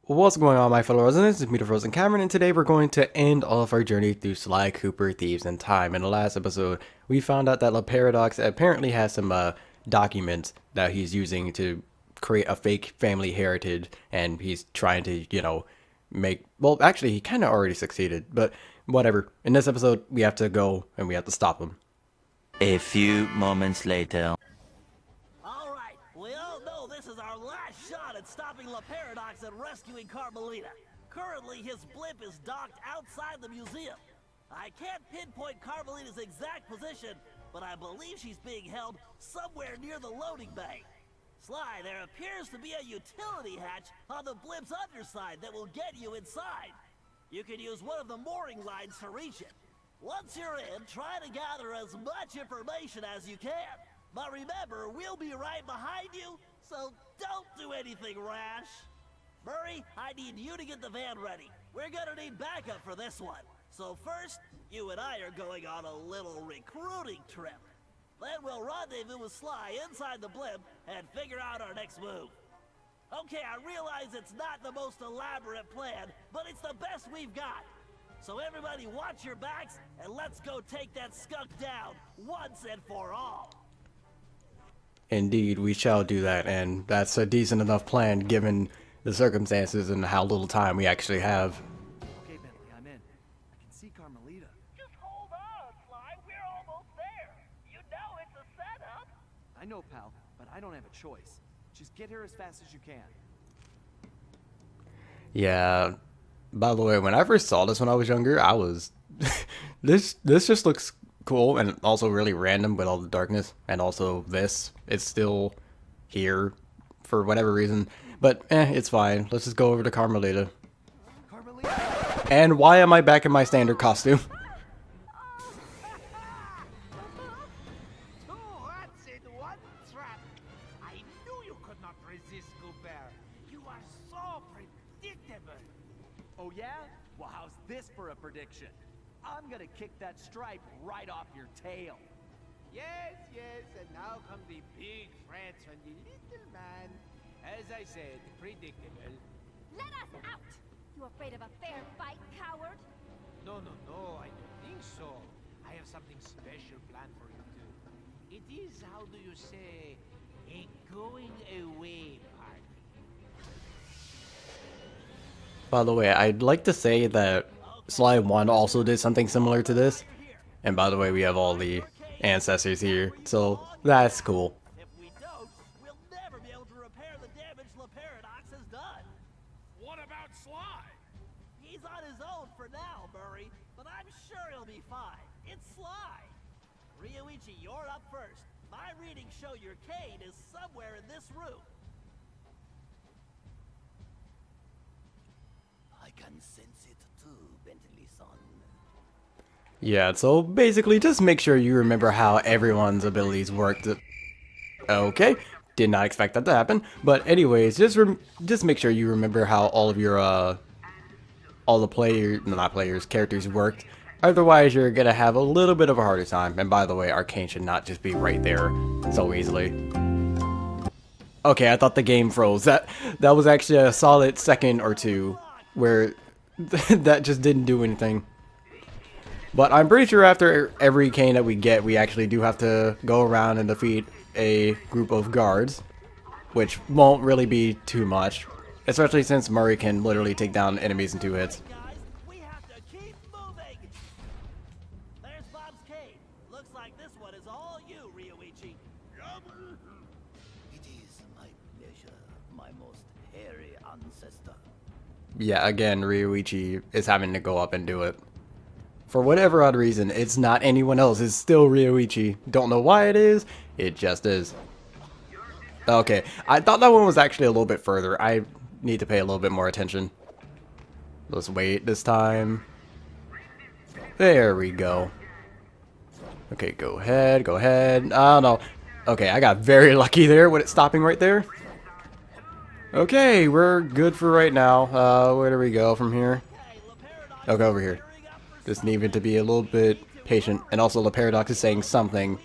What's going on, my fellow residents? It's me, TheFrozenCavern, and today we're going to end all of our journey through Sly Cooper, Thieves, and Time. In the last episode, we found out that La Paradox apparently has some documents that he's using to create a fake family heritage, and he's trying to, make... Well, actually, he kind of already succeeded, but whatever. In this episode, we have to go, and we have to stop him. A few moments later. Alright, we all know this is our last shot at stopping La Paradox and rescuing Carmelita. Currently, his blimp is docked outside the museum. I can't pinpoint Carmelita's exact position, but I believe she's being held somewhere near the loading bay. Sly, there appears to be a utility hatch on the blimp's underside that will get you inside. You can use one of the mooring lines to reach it. Once you're in, try to gather as much information as you can. But remember, we'll be right behind you, so don't do anything rash. Murray, I need you to get the van ready. We're gonna need backup for this one. So first, you and I are going on a little recruiting trip. Then we'll rendezvous with Sly inside the blimp and figure out our next move. Okay, I realize it's not the most elaborate plan, but it's the best we've got. So everybody watch your backs, and let's go take that skunk down once and for all. Indeed, we shall do that, and that's a decent enough plan given the circumstances and how little time we actually have. Okay, Bentley, I'm in. I can see Carmelita. Just hold on, Sly. We're almost there. You know it's a setup. I know, pal, but I don't have a choice. Just get here as fast as you can. Yeah. By the way, when I first saw this when I was younger, I was this just looks cool and also really random with all the darkness, and also it's still here for whatever reason, but it's fine. Let's just go over to Carmelita. Carmelita! And why am I back in my standard costume? Two rats in one trap. I knew you could not resist, Cooper. You are so predictable. Oh yeah? Well, how's this for a prediction? I'm gonna kick that stripe right off your tail. Yes, and now come the big threats on the little man. As I said, predictable. Let us out! You afraid of a fair fight, coward? No, I don't think so. I have something special planned for you too. It is, how do you say, a going away party. By the way, I'd like to say that Sly 1 also did something similar to this, and by the way, we have all the ancestors here, so that's cool. If we don't, we'll never be able to repair the damage La Paradox has done. What about Sly? He's on his own for now, Murray, but I'm sure he'll be fine. It's Sly. Ryoichi, you're up first. My readings show your cane is somewhere in this room. I can sense it too, Bentley-son. Yeah, so basically just make sure you remember how everyone's abilities work. Okay, did not expect that to happen, but anyways, just make sure you remember how all of your all the characters worked. Otherwise, you're gonna have a little bit of a harder time. And by the way, Arcane should not just be right there so easily. Okay, I thought the game froze. That was actually a solid second or two where that just didn't do anything. But I'm pretty sure after every cane that we get, we actually do have to go around and defeat a group of guards, which won't really be too much, especially since Murray can literally take down enemies in 2 hits. Guys, we have to keep moving. There's Bob's cave. Looks like this one is all you, Ryoichi. It is my pleasure, my most hairy ancestor. Yeah, again, Ryoichi is having to go up and do it. For whatever odd reason, it's not anyone else, it's still Ryoichi. Don't know why it is, it just is. Okay, I thought that one was actually a little bit further. I need to pay a little bit more attention. Let's wait this time. There we go. Okay, go ahead. Oh no. Okay, I got very lucky there with it stopping right there. Okay, we're good for right now. Where do we go from here? Okay, over here. Just needed to be a little bit patient. And also, La Paradox is saying something,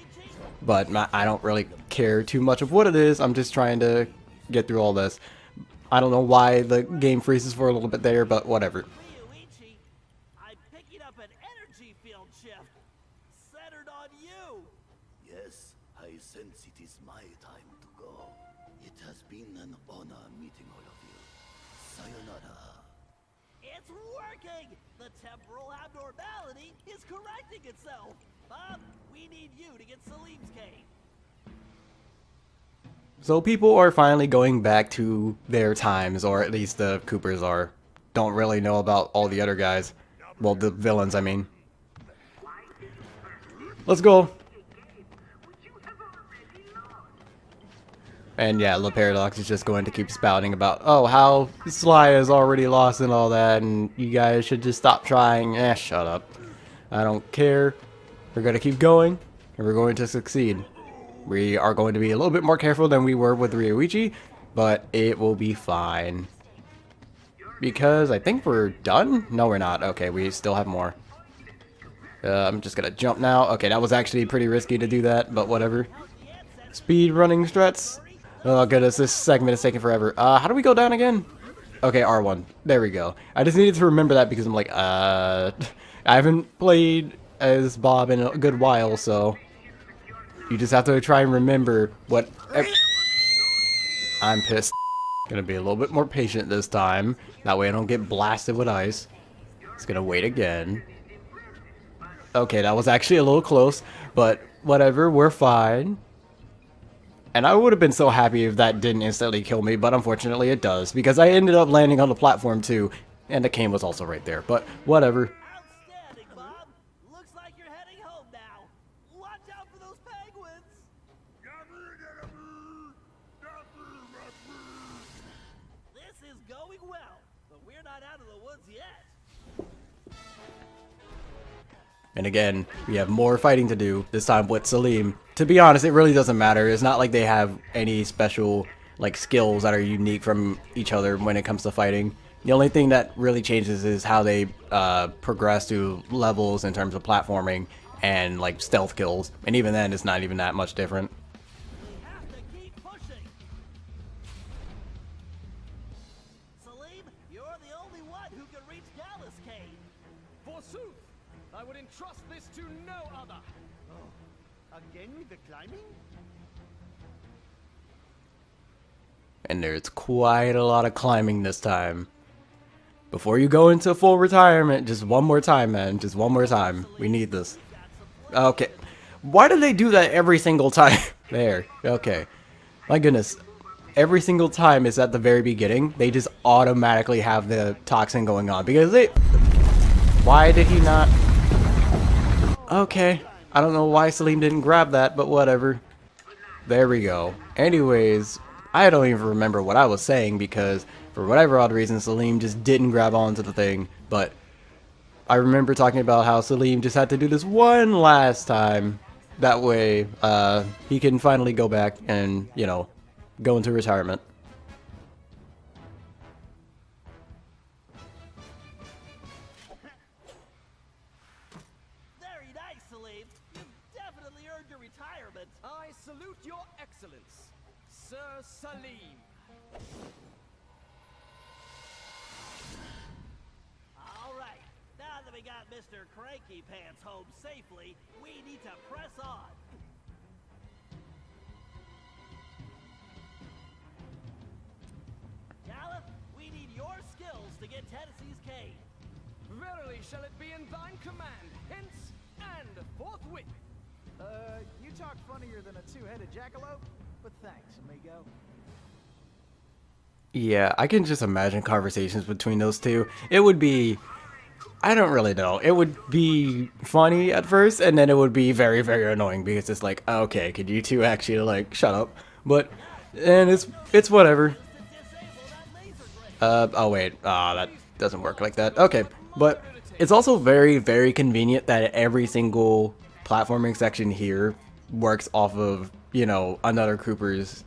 but I don't really care too much of what it is. I'm just trying to get through all this. I don't know why the game freezes for a little bit there, but whatever. Ryuichi, I'm picking up an energy field shift centered on you. Yes, I sense it is my time to go. It has been an honor meeting all of you. Sayonara. It's working! The temporal abnormality is correcting itself. Bob, we need you to get Salim's cane. So people are finally going back to their times, or at least the Coopers are. Don't really know about all the other guys. Well, the villains, I mean. Let's go. And yeah, Le Paradox is just going to keep spouting about, oh, how Sly is already lost and all that, and you guys should just stop trying. Eh, shut up. I don't care. We're going to keep going, and we're going to succeed. We are going to be a little bit more careful than we were with Ryuichi, but it will be fine. Because I think we're done? No, we're not. Okay, we still have more. I'm just going to jump now. Okay, that was actually pretty risky to do that, but whatever. Speed running struts. Oh goodness, this segment is taking forever. How do we go down again? Okay, R1. There we go. I just needed to remember that because I'm like, I haven't played as Bob in a good while, so you just have to try and remember what... I'm pissed. Gonna be a little bit more patient this time. That way I don't get blasted with ice. Just gonna wait again. Okay, that was actually a little close, but whatever, we're fine. And I would have been so happy if that didn't instantly kill me, but unfortunately it does, because I ended up landing on the platform too, and the cane was also right there, but whatever. Outstanding, Bob. Looks like you're heading home now. Watch out for those penguins. This is going well, but we're not out of the woods yet. And again, we have more fighting to do, this time with Salim. To be honest, it really doesn't matter. It's not like they have any special like skills that are unique from each other when it comes to fighting. The only thing that really changes is how they progress through levels in terms of platforming and like stealth kills. And even then, it's not even that much different. We have to keep pushing. Salim, you're the only one who can reach Dallas Cave. Forsooth, I would entrust this to no other. Again with the climbing? And there's quite a lot of climbing this time. Before you go into full retirement, just one more time, man. Just one more time. We need this. Okay. Why do they do that every single time? There. Okay. My goodness. Every single time it's at the very beginning, they just automatically have the toxin going on. Because they... Why did he not... Okay. I don't know why Salim didn't grab that, but whatever. There we go. Anyways, I don't even remember what I was saying because for whatever odd reason Salim just didn't grab onto the thing, but I remember talking about how Salim just had to do this one last time. That way, he can finally go back and, you know, go into retirement. Very nice, Salim. You've definitely earned your retirement. I salute your excellence, Sir Salim. All right. Now that we got Mr. Cranky Pants home safely, we need to press on. Gallup, we need your skills to get Tennessee's cave. Verily shall it be in thine command, hence and forthwith. You talk funnier than a two-headed jackalope, but thanks, amigo. Yeah, I can just imagine conversations between those two. It would be... I don't really know. It would be funny at first, and then it would be very, very annoying because it's like, okay, could you two actually, like, shut up? But, and it's whatever. Oh wait, that doesn't work like that. Okay, but it's also very, very convenient that every single platforming section here works off of, you know, another Cooper's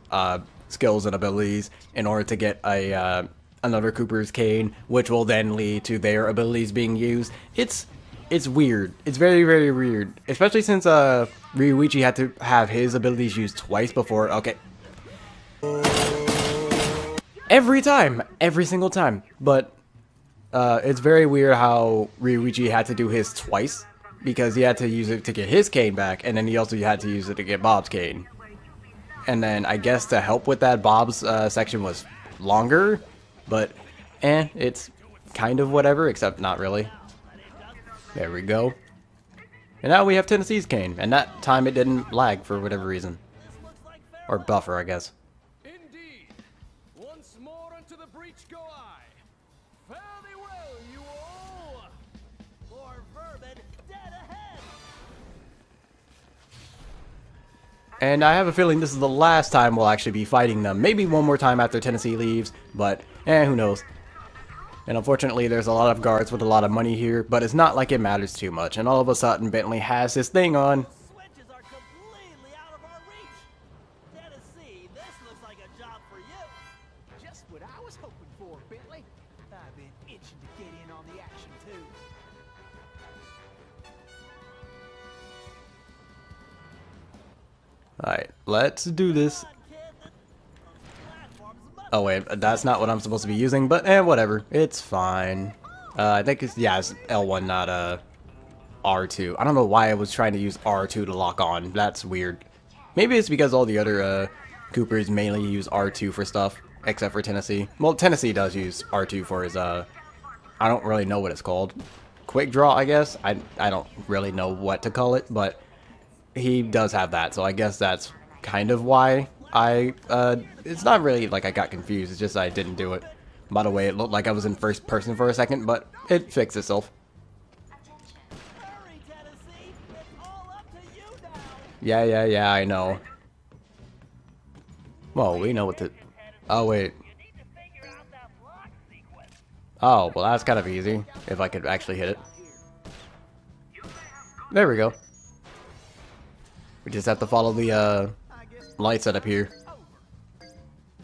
skills and abilities in order to get a another Cooper's cane, which will then lead to their abilities being used. It's weird. It's very, very weird, especially since Ryuichi had to have his abilities used twice before. Okay. every time, every single time. But it's very weird how Ryuichi had to do his twice, because he had to use it to get his cane back, and then he also had to use it to get Bob's cane. And then I guess to help with that, Bob's section was longer, but it's kind of whatever, except not really. There we go. And now we have Tennessee's cane, and that time it didn't lag for whatever reason. Or buffer, I guess. Indeed. Once more unto the breach go I. Fare thee well, you all. More vermin dead ahead. And I have a feeling this is the last time we'll actually be fighting them. Maybe one more time after Tennessee leaves, but who knows. And unfortunately, there's a lot of guards with a lot of money here, but it's not like it matters too much. And all of a sudden, Bentley has this thing on. Switches are completely out of our reach. Tennessee, this looks like a job for you. Just what I was hoping for, Bentley. I've been itching to get in on the action, too. Alright, let's do this. Oh wait, that's not what I'm supposed to be using, but whatever. It's fine. I think it's L1, not R2. I don't know why I was trying to use R2 to lock on. That's weird. Maybe it's because all the other Coopers mainly use R2 for stuff, except for Tennessee. Well, Tennessee does use R2 for his I don't really know what it's called. Quick draw, I guess. I don't really know what to call it, but he does have that, so I guess that's kind of why it's not really like I got confused, it's just I didn't do it. By the way, it looked like I was in first person for a second, but it fixed itself. Hurry, Tennessee. It's all up to you now. Yeah, I know. Well, we know what to... Oh, wait. Oh, well, that's kind of easy, if I could actually hit it. There we go. We just have to follow the light setup here.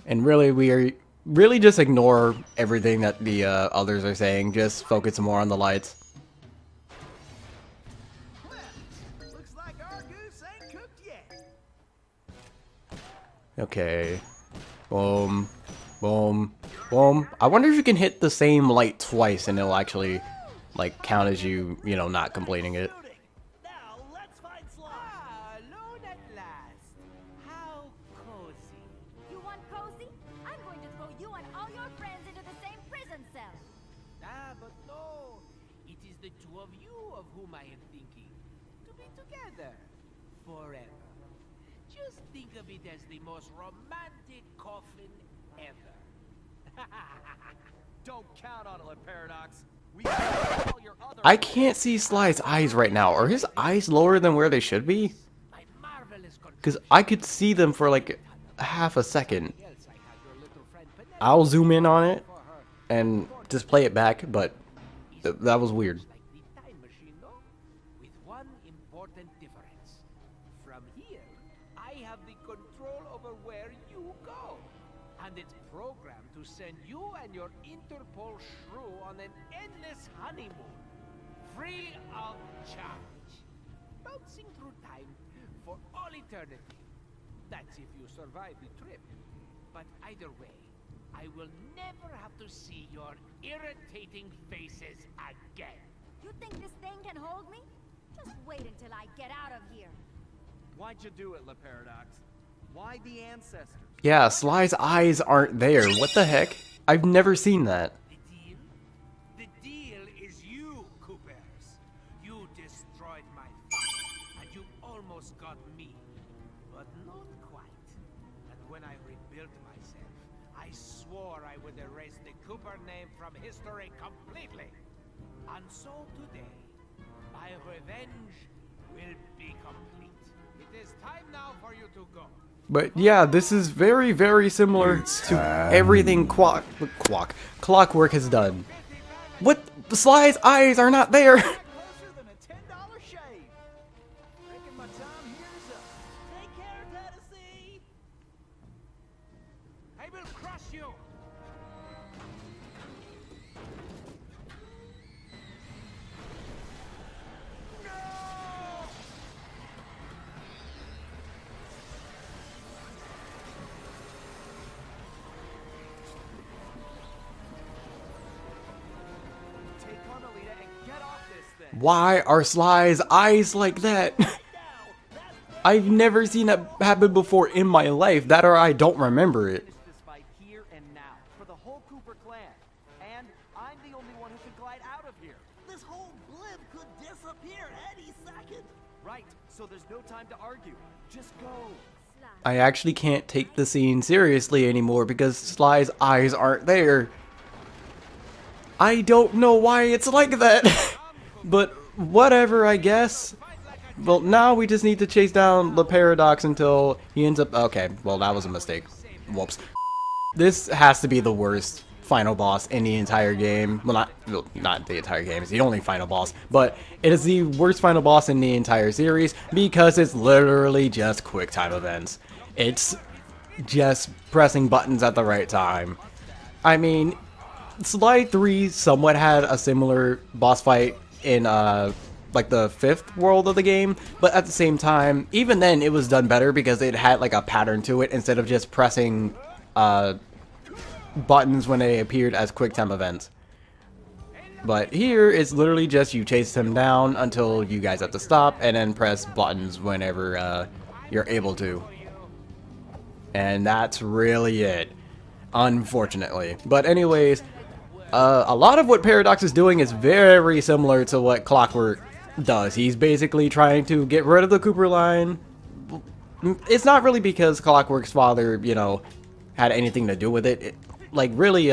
And really just ignore everything that the others are saying. Just focus more on the lights. Looks like our goose ain't cooked yet. Okay. Boom. Boom. Boom. I wonder if you can hit the same light twice and it'll actually, like, count as you know, not completing it. Now, let's find Sly. Alone at last. How cozy. You want cozy? I'm going to throw you and all your friends into the same prison cell. Ah, but no. It is the two of you of whom I am thinking. To be together. Forever. Just think of it as the most romantic coffin ever. Don't count on it, Paradox. We got all your other... I can't see Sly's eyes right now. Are his eyes lower than where they should be? My marvelous Because I could see them for like half a second. else I had your little friend Penelope I'll zoom in on it for her. and just play it back, but that was weird. Like the time machine, no? With one important difference. From here, I have the control over where you go. And it's programmed to send you and your Interpol shrew on an endless honeymoon. Free of charge. Bouncing through time for all eternity. That's if you survive the trip. But either way, I will never have to see your irritating faces again. You think this thing can hold me? Just wait until I get out of here. Why'd you do it, Paradox? Why the ancestors? Yeah, Sly's eyes aren't there. What the heck? I've never seen that. The deal? The deal is you, Coopers. You destroyed my father, and you almost got me. But not quite. And when I rebuilt myself, I swore I would erase the Cooper name from history completely. And so today, my revenge will be complete. It is time now for you to go. But yeah, this is very, very similar to everything Clockwork has done. What? Sly's eyes are not there! Closer than a $10 shave. Reckon my time here is up. Take care, Tennessee. I will crush you! Why are Sly's eyes like that? I've never seen that happen before in my life. That or I don't remember it. Finish this fight here and now for the whole Cooper clan. And I'm the only one who can glide out of here. This whole blimp could disappear any second. Right, so there's no time to argue. Just go. I actually can't take the scene seriously anymore because Sly's eyes aren't there. I don't know why it's like that. But whatever, I guess. Well, now we just need to chase down the Paradox until he ends up... Okay, well, that was a mistake. Whoops. This has to be the worst final boss in the entire game. Well, not the entire game. It's the only final boss. But it is the worst final boss in the entire series because it's literally just quick time events. It's just pressing buttons at the right time. I mean, Sly 3 somewhat had a similar boss fight in like the 5th world of the game, but at the same time, even then it was done better because it had like a pattern to it instead of just pressing buttons when they appeared as quick time events. But here it's literally just you chase him down until you guys have to stop and then press buttons whenever you're able to. And that's really it, unfortunately. But anyways, a lot of what Paradox is doing is very similar to what Clockwork does. He's basically trying to get rid of the Cooper line. It's not really because Clockwork's father, you know, had anything to do with it. Like, really,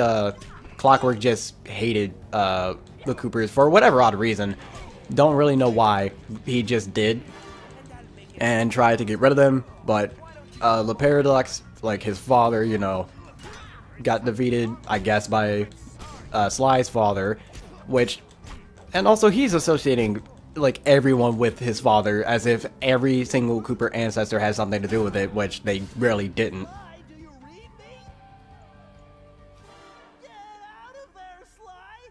Clockwork just hated the Coopers for whatever odd reason. Don't really know why. He just did. And tried to get rid of them. But the Paradox, like his father, you know, got defeated, I guess, by Sly's father, which, and also he's associating like everyone with his father as if every single Cooper ancestor has something to do with it, which they really didn't. Sly, do you read me? Get out of there, Sly!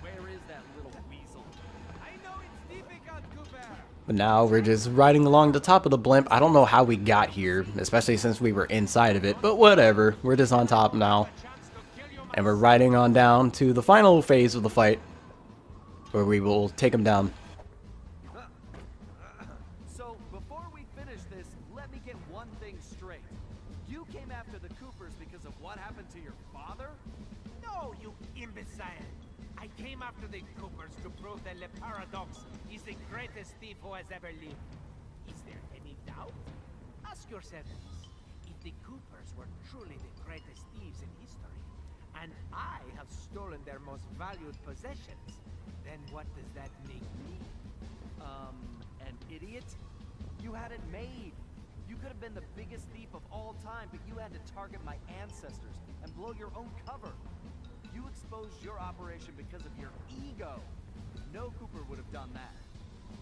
Where is that little weasel? I know it's difficult, Cooper. But now we're just riding along the top of the blimp. I don't know how we got here, especially since we were inside of it, but whatever. We're just on top now. And we're riding on down to the final phase of the fight, where we will take him down. So, before we finish this, let me get one thing straight. You came after the Coopers because of what happened to your father? No, you imbecile! I came after the Coopers to prove that Le Paradox is the greatest thief who has ever lived. Is there any doubt? Ask yourselves, if the Coopers were truly the greatest thieves in history, and I have stolen their most valued possessions, then what does that make me? An idiot? You had it made. You could have been the biggest thief of all time, but you had to target my ancestors and blow your own cover. You exposed your operation because of your ego. No Cooper would have done that.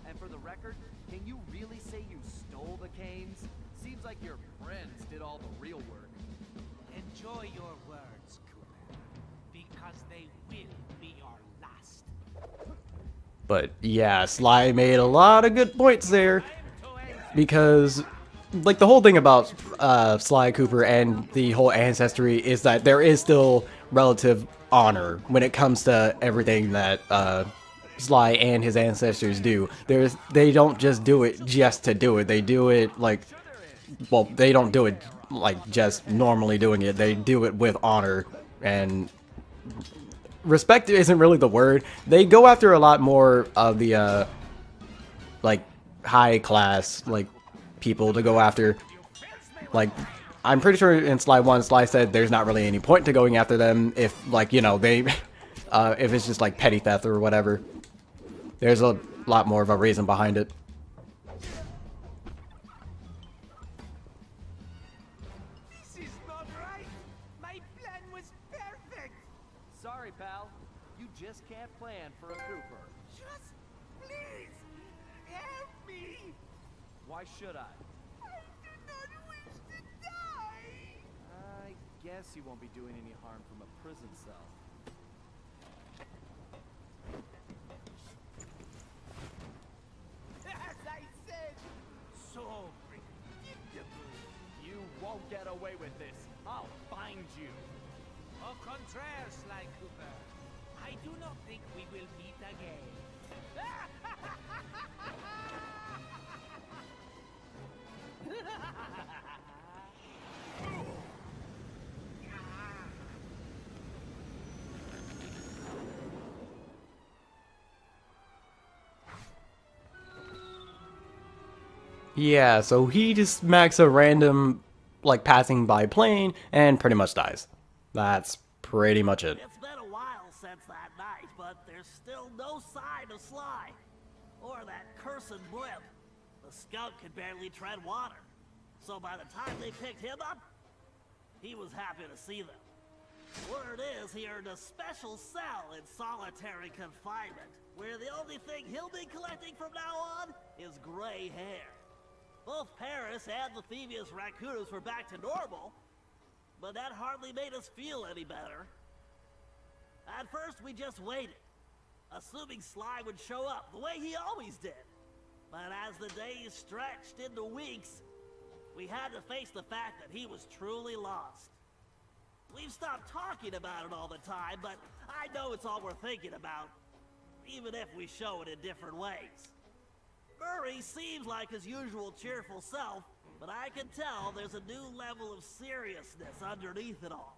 And for the record, can you really say you stole the canes? Seems like your friends did all the real work. Enjoy your words, Cooper, because they will be your last. But yeah, Sly made a lot of good points there, because like the whole thing about Sly Cooper and the whole ancestry is that there is still relative honor when it comes to everything that Sly and his ancestors do. They don't just do it just to do it. They do it like, well, they don't do it like just normally doing it. They do it with honor, and respect isn't really the word. They go after a lot more of the like high class like people to go after. Like, I'm pretty sure in Sly 1, Sly said there's not really any point to going after them if, like, you know, they if it's just like petty theft or whatever. There's a lot more of a reason behind it. This is not right! My plan was perfect! Sorry, pal. You just can't plan for a Cooper. Just please help me! Why should I? I do not wish to die! I guess you won't be doing any harm from a prison cell. As I said, so predictable. You won't get away with this. I'll find you. Au contraire, Sly Cooper. I do not think we will meet again. Yeah, so he just smacks a random, like, passing by plane and pretty much dies. That's pretty much it. It's been a while since that night, but there's still no sign of Sly. Or that cursed blimp. The skunk could barely tread water. So by the time they picked him up, he was happy to see them. Word is he earned a special cell in solitary confinement, where the only thing he'll be collecting from now on is gray hair. Both Paris and the Thieves raccoons were back to normal, but that hardly made us feel any better. At first, we just waited, assuming Sly would show up the way he always did. But as the days stretched into weeks, we had to face the fact that he was truly lost. We've stopped talking about it all the time, but I know it's all we're thinking about, even if we show it in different ways. Murray seems like his usual cheerful self, but I can tell there's a new level of seriousness underneath it all.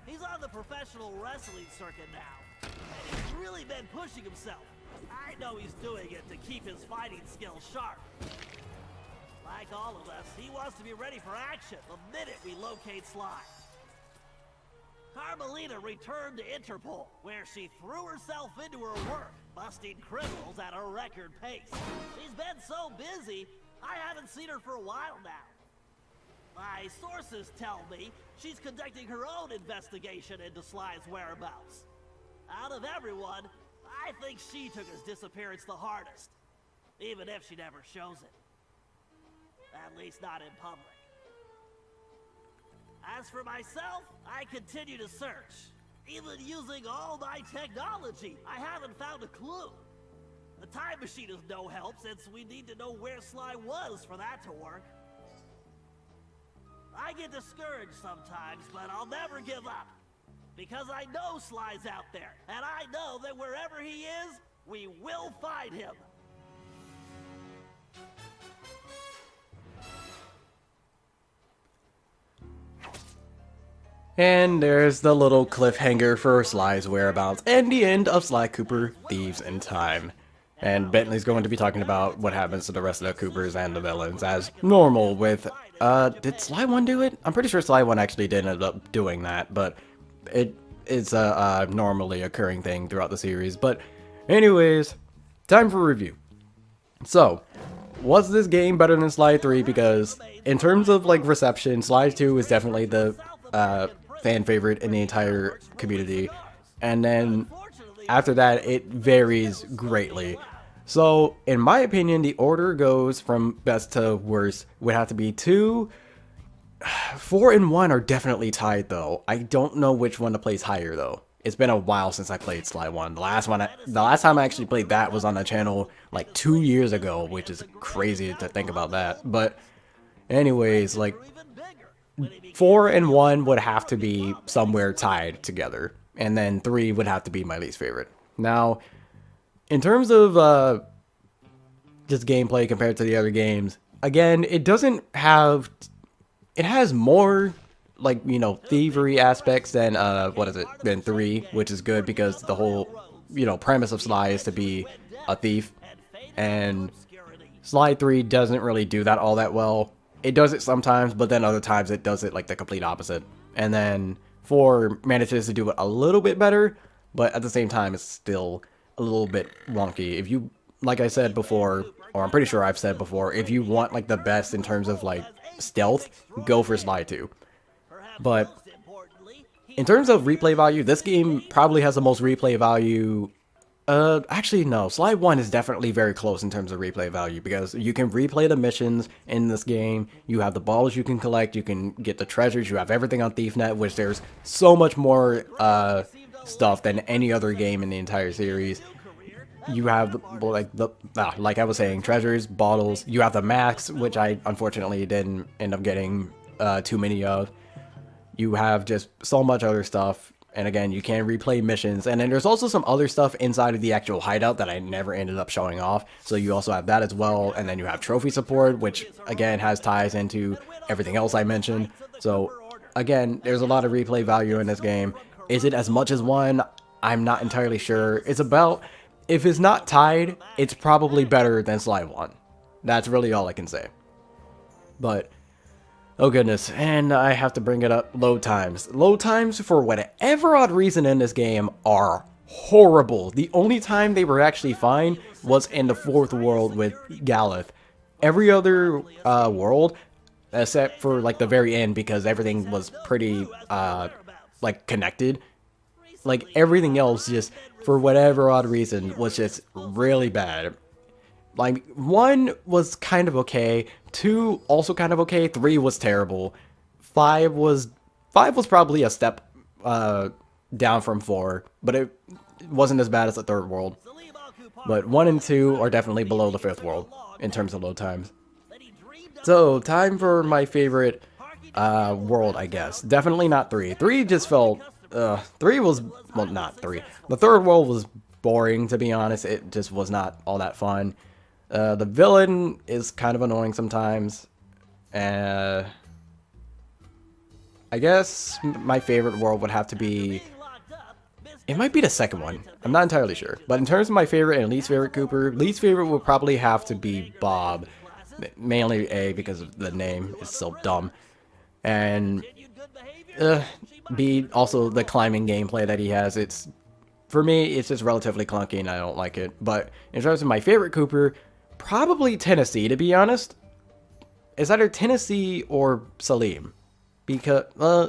He's on the professional wrestling circuit now, and he's really been pushing himself. I know he's doing it to keep his fighting skills sharp. Like all of us, he wants to be ready for action the minute we locate Sly. Carmelita returned to Interpol, where she threw herself into her work, busting criminals at a record pace. She's been so busy, I haven't seen her for a while now. My sources tell me she's conducting her own investigation into Sly's whereabouts. Out of everyone, I think she took his disappearance the hardest, even if she never shows it. At least not in public. As for myself, I continue to search. Even using all my technology, I haven't found a clue. The time machine is no help since we need to know where Sly was for that to work. I get discouraged sometimes, but I'll never give up. Because I know Sly's out there, and I know that wherever he is, we will find him. And there's the little cliffhanger for Sly's whereabouts and the end of Sly Cooper, Thieves in Time. And Bentley's going to be talking about what happens to the rest of the Coopers and the villains as normal with, did Sly 1 do it? I'm pretty sure Sly 1 actually did end up doing that, but it's a normally occurring thing throughout the series. But anyways, time for review. So, was this game better than Sly 3? Because in terms of like reception, Sly 2 is definitely the fan favorite in the entire community, and then after that it varies greatly. So in my opinion, the order goes from best to worst would have to be 2. 4 and 1 are definitely tied though. I don't know which one to place higher though. It's been a while since I played Sly 1. The last time I actually played that was on the channel like 2 years ago, which is crazy to think about that. But anyways, like 4 and 1 would have to be somewhere tied together, and then 3 would have to be my least favorite. Now, in terms of just gameplay compared to the other games, again, it has more, like, you know, thievery aspects than than 3, which is good because the whole, you know, premise of Sly is to be a thief, and Sly 3 doesn't really do that all that well. It does it sometimes, but then other times it does it like the complete opposite. And then 4 manages to do it a little bit better, but at the same time it's still a little bit wonky. If you, like I said before, or I'm pretty sure I've said before, if you want like the best in terms of like stealth, go for Sly 2. But in terms of replay value, this game probably has the most replay value. Actually no, Sly 1 is definitely very close in terms of replay value, because you can replay the missions in this game, you have the balls you can collect, you can get the treasures, you have everything on ThiefNet, which there's so much more stuff than any other game in the entire series. You have like I was saying, treasures, bottles, you have the masks, which I unfortunately didn't end up getting too many of. You have just so much other stuff. And again, you can replay missions. And then there's also some other stuff inside of the actual hideout that I never ended up showing off. So you also have that as well. And then you have trophy support, which again has ties into everything else I mentioned. So again, there's a lot of replay value in this game. Is it as much as 1? I'm not entirely sure. It's about, if it's not tied, it's probably better than Sly 1. That's really all I can say. But oh goodness, and I have to bring it up, load times. Load times, for whatever odd reason in this game, are horrible. The only time they were actually fine was in the 4th world with Galeth. Every other world, except for like the very end, because everything was pretty like connected. Like everything else, just for whatever odd reason, was just really bad. Like 1 was kind of okay, 2 also kind of okay, 3 was terrible, 5 was probably a step down from 4, but it wasn't as bad as the 3rd world. But 1 and 2 are definitely below the 5th world in terms of load times. So time for my favorite world, I guess. Definitely not 3. 3 just felt 3 was, well, not 3. The 3rd world was boring, to be honest. It just was not all that fun. The villain is kind of annoying sometimes. I guess my favorite world would have to be, it might be the 2nd one. I'm not entirely sure. But in terms of my favorite and least favorite Cooper, least favorite would probably have to be Bob. Mainly A, because of the name. It's so dumb. And B, also the climbing gameplay that he has. It's, for me, it's just relatively clunky and I don't like it. But in terms of my favorite Cooper, probably Tennessee, to be honest. It's either Tennessee or Salim. Because,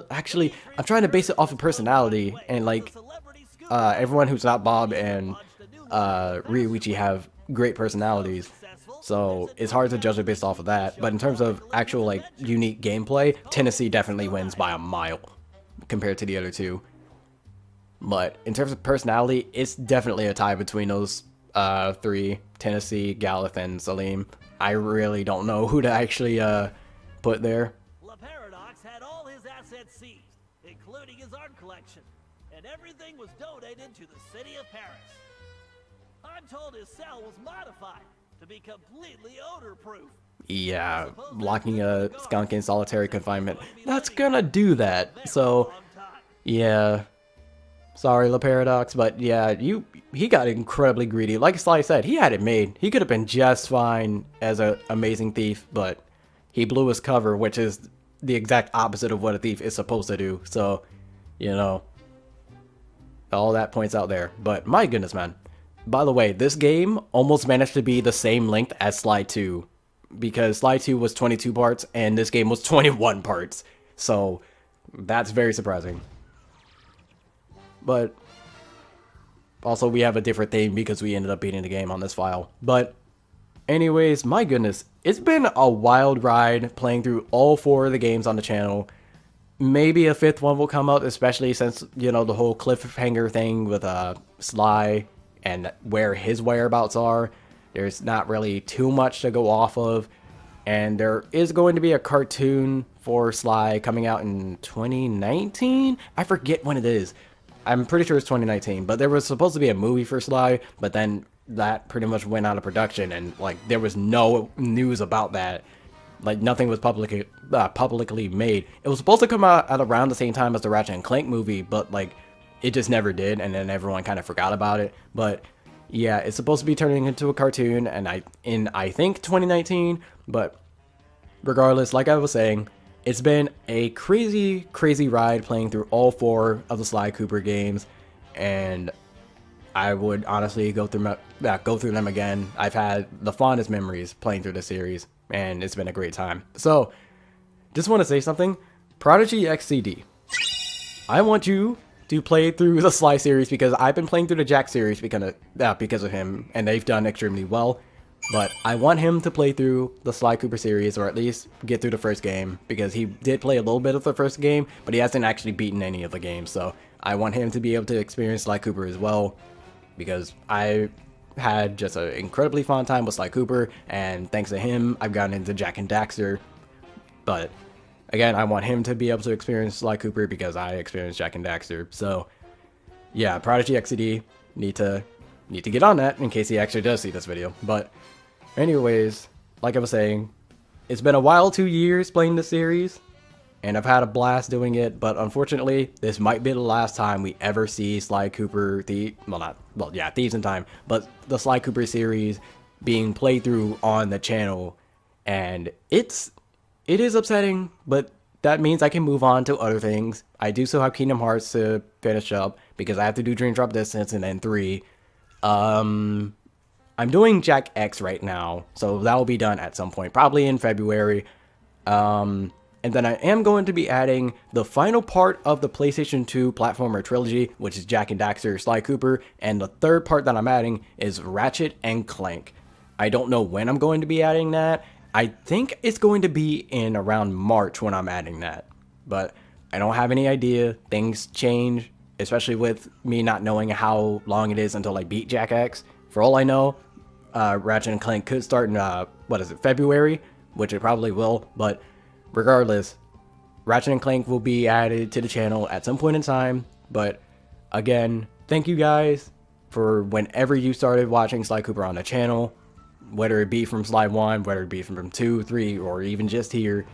actually, I'm trying to base it off of personality. And, like, everyone who's not Bob and Ryuichi have great personalities. So, it's hard to judge it based off of that. But in terms of actual, like, unique gameplay, Tennessee definitely wins by a mile compared to the other two. But in terms of personality, it's definitely a tie between those 3, Tennessee, Galeth, and Salim. I really don't know who to actually put there. Paradox had all his assets seized, including his art collection, and everything was donated to the city of Paris. I'm told his cell was modified to be completely odor-proof. Yeah, locking a skunk in solitary confinement, that's gonna do that. So, yeah. Sorry, La Paradox, but yeah, he got incredibly greedy. Like Sly said, he had it made. He could have been just fine as an amazing thief, but he blew his cover, which is the exact opposite of what a thief is supposed to do. So, you know, all that points out there. But my goodness, man. By the way, this game almost managed to be the same length as Sly 2, because Sly 2 was 22 parts, and this game was 21 parts. So, that's very surprising. But also we have a different theme because we ended up beating the game on this file. But anyways, my goodness, it's been a wild ride playing through all 4 of the games on the channel. Maybe a 5th one will come out, especially since, you know, the whole cliffhanger thing with Sly and where his whereabouts are. There's not really too much to go off of. And there is going to be a cartoon for Sly coming out in 2019? I forget when it is. I'm pretty sure it's 2019, but there was supposed to be a movie for Sly, but then that pretty much went out of production, and like there was no news about that. Like nothing was publicly made. It was supposed to come out at around the same time as the Ratchet and Clank movie, but like it just never did, and then everyone kind of forgot about it. But yeah, it's supposed to be turning into a cartoon, and I think 2019. But regardless, like I was saying, it's been a crazy, crazy ride playing through all 4 of the Sly Cooper games, and I would honestly go through them again. I've had the fondest memories playing through the series, and it's been a great time. So, just want to say something. Prodigy XCD, I want you to play through the Sly series because I've been playing through the Jack series because of him, and they've done extremely well. But I want him to play through the Sly Cooper series, or at least get through the first game, because he did play a little bit of the first game, but he hasn't actually beaten any of the games. So I want him to be able to experience Sly Cooper as well, because I had just an incredibly fun time with Sly Cooper, and thanks to him, I've gotten into Jack and Daxter. But Again, I want him to be able to experience Sly Cooper because I experienced Jak and Daxter. So yeah, Prodigy XCD need to get on that in case he actually does see this video. But anyways, like I was saying, it's been a while, 2 years playing the series, and I've had a blast doing it, but unfortunately, this might be the last time we ever see Sly Cooper, Thieves in Time, but the Sly Cooper series being played through on the channel, and it is upsetting, but that means I can move on to other things. I do still have Kingdom Hearts to finish up, because I have to do Dream Drop Distance and then 3. I'm doing Jak X right now, so that will be done at some point, probably in February. And then I am going to be adding the final part of the PlayStation 2 platformer trilogy, which is Jak and Daxter, Sly Cooper, and the third part that I'm adding is Ratchet and Clank. I don't know when I'm going to be adding that. I think it's going to be in around March when I'm adding that, but I don't have any idea. Things change, especially with me not knowing how long it is until I beat Jak X. For all I know, Ratchet and Clank could start in, February, which it probably will, but regardless, Ratchet and Clank will be added to the channel at some point in time. But again, thank you guys for whenever you started watching Sly Cooper on the channel, whether it be from Sly 1, whether it be from 2, 3, or even just here.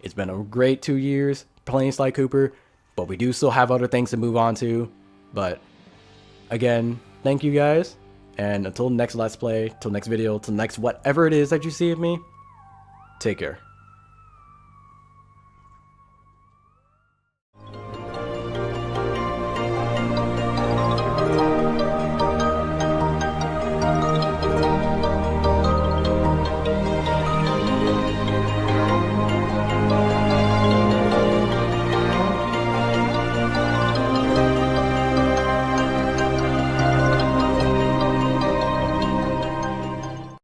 It's been a great 2 years playing Sly Cooper, but we do still have other things to move on to. But again, thank you guys, and until next Let's Play, till next video, till next whatever it is that you see of me, take care.